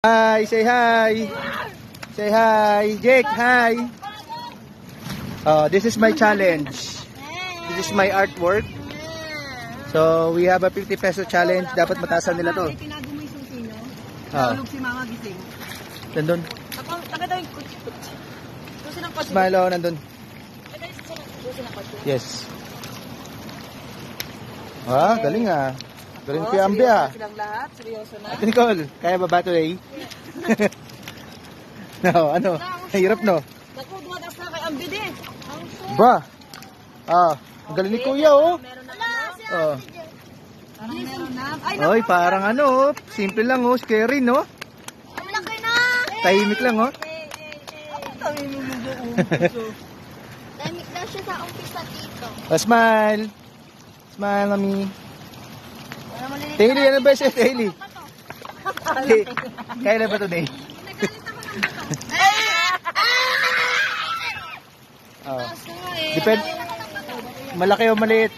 Hi, say hi. Say hi. Jake, hi. Oh, this is my challenge. This is my artwork. So, we have a 50 peso challenge. Dapat matasan nila to. Tinago mo yung susi, no? Ah. Nahulog si mama gising. Nandun. Taka daw yung susi ng kotse. Smile, oh, nandun. Susi ng kotse. Yes. Ah, galing ah. Galing si Ambi ah. Silang lahat, seryoso na. Ate Nicole, kaya ba ba today? No, ano? Hirap no? Naku, dumadaas na kay Ambi din. Ba? Ah, ang galing ni Kuya oh. Meron na ano? Oh. Parang meron na. Ay, Oy, parang ano, oh. Simple lang oh, scary no? ang laki na! Tahimik lang oh. Tahimik mo doon. Tahimik na siya sa umpisa dito. Oh, smile. Smile, mami. Daily, ano ba siya, Daily? Kaya na ba today? Oh. Depend. Malaki o maliit?